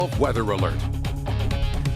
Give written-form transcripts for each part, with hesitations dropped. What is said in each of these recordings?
Weather alert.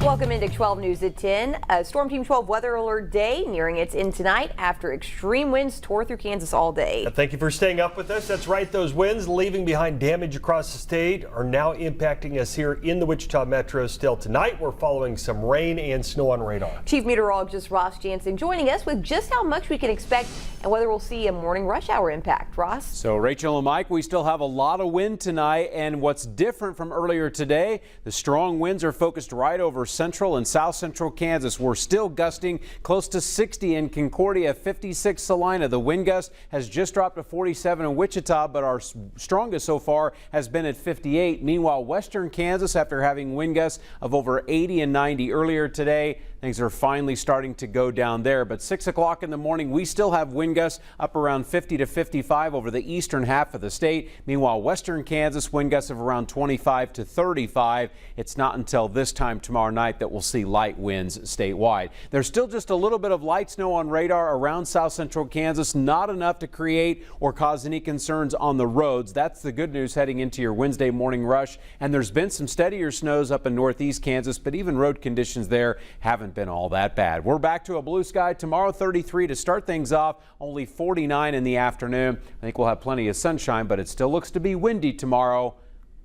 Welcome into 12 News at 10. Storm Team 12 weather alert day nearing its end tonight after extreme winds tore through Kansas all day. Thank you for staying up with us. That's right. Those winds leaving behind damage across the state are now impacting us here in the Wichita Metro. Still tonight, we're following some rain and snow on radar. Chief Meteorologist Ross Jansen joining us with just how much we can expect and whether we'll see a morning rush hour impact. Ross? So Rachel and Mike, we still have a lot of wind tonight, and what's different from earlier today, the strong winds are focused right over central and south central Kansas. We're still gusting close to 60 in Concordia, 56 Salina. The wind gust has just dropped to 47 in Wichita, but our strongest so far has been at 58. Meanwhile, western Kansas, after having wind gusts of over 80 and 90 earlier today, things are finally starting to go down there. But 6 o'clock in the morning, we still have wind gusts up around 50 to 55 over the eastern half of the state. Meanwhile, western Kansas, wind gusts of around 25 to 35. It's not until this time tomorrow night that we'll see light winds statewide. There's still just a little bit of light snow on radar around south central Kansas, not enough to create or cause any concerns on the roads. That's the good news heading into your Wednesday morning rush. And there's been some steadier snows up in northeast Kansas, but even road conditions there haven't been all that bad. We're back to a blue sky tomorrow, 33 to start things off, only 49 in the afternoon. I think we'll have plenty of sunshine, but it still looks to be windy tomorrow,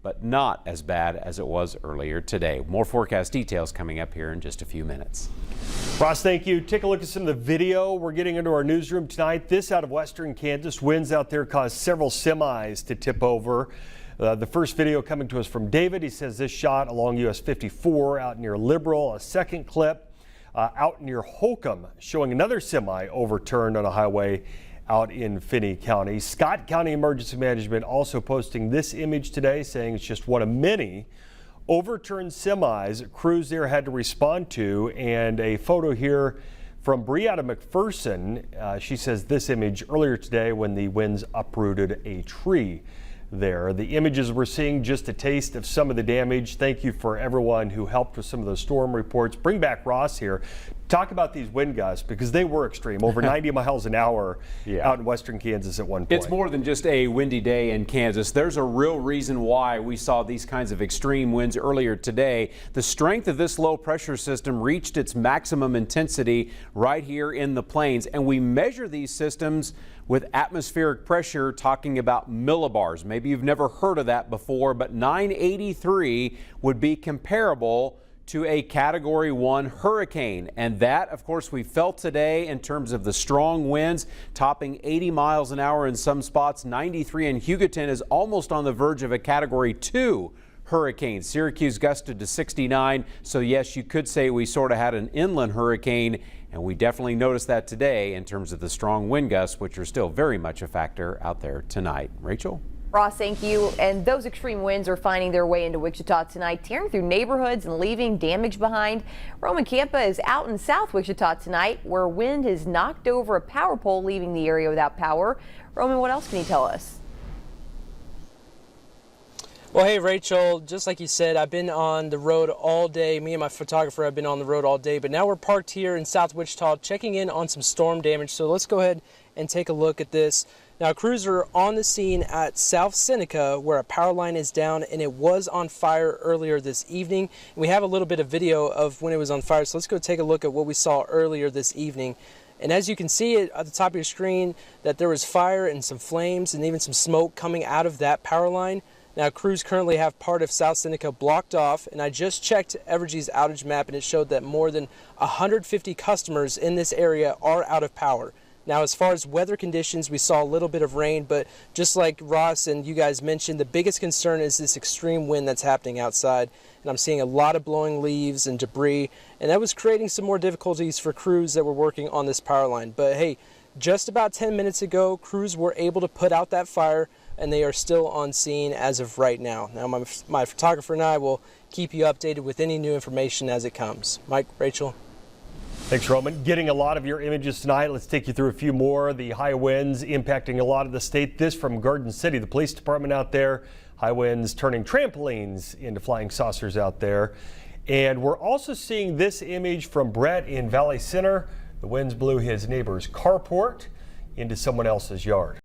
but not as bad as it was earlier today. More forecast details coming up here in just a few minutes. Ross, thank you. Take a look at some of the video. We're getting into our newsroom tonight. This out of western Kansas. Winds out there caused several semis to tip over. The first video coming to us from David. He says this shot along US 54 out near Liberal. A second clip out near Holcomb showing another semi overturned on a highway out in Finney County. Scott County Emergency Management also posting this image today, saying it's just one of many overturned semis crews there had to respond to. And a photo here from Brianna McPherson. She says this image earlier today when the winds uprooted a tree there. The images we're seeing, just a taste of some of the damage. Thank you for everyone who helped with some of those storm reports. Bring back Ross here. Talk about these wind gusts because they were extreme, over 90 miles an hour out in western Kansas at one point. It's more than just a windy day in Kansas. There's a real reason why we saw these kinds of extreme winds earlier today. The strength of this low pressure system reached its maximum intensity right here in the plains, and we measure these systems with atmospheric pressure, talking about millibars. Maybe you've never heard of that before, but 983 would be comparable to a Category 1 hurricane. And that, of course, we felt today in terms of the strong winds, topping 80 miles an hour in some spots. 93 in Hugoton is almost on the verge of a Category 2 hurricane. Syracuse gusted to 69. So yes, you could say we sort of had an inland hurricane, and we definitely noticed that today in terms of the strong wind gusts, which are still very much a factor out there tonight. Rachel? Ross, thank you. And those extreme winds are finding their way into Wichita tonight, tearing through neighborhoods and leaving damage behind. Roman Campa is out in South Wichita tonight, where wind has knocked over a power pole, leaving the area without power. Roman, what else can you tell us? Well, hey, Rachel, just like you said, I've been on the road all day. Me and my photographer have been on the road all day, but now we're parked here in South Wichita checking in on some storm damage. So let's go ahead and take a look at this. Now, crews are on the scene at South Seneca, where a power line is down and it was on fire earlier this evening. We have a little bit of video of when it was on fire, so let's go take a look at what we saw earlier this evening. And as you can see at the top of your screen, that there was fire and some flames and even some smoke coming out of that power line. Now, crews currently have part of South Seneca blocked off, and I just checked Evergy's outage map, and it showed that more than 150 customers in this area are out of power. Now, as far as weather conditions, we saw a little bit of rain, but just like Ross and you guys mentioned, the biggest concern is this extreme wind that's happening outside. And I'm seeing a lot of blowing leaves and debris, and that was creating some more difficulties for crews that were working on this power line. But hey, just about 10 minutes ago, crews were able to put out that fire, and they are still on scene as of right now. Now, my photographer and I will keep you updated with any new information as it comes. Mike, Rachel. Thanks, Roman. Getting a lot of your images tonight. Let's take you through a few more. The high winds impacting a lot of the state. This from Garden City, the police department out there. High winds turning trampolines into flying saucers out there. And we're also seeing this image from Brett in Valley Center. The winds blew his neighbor's carport into someone else's yard.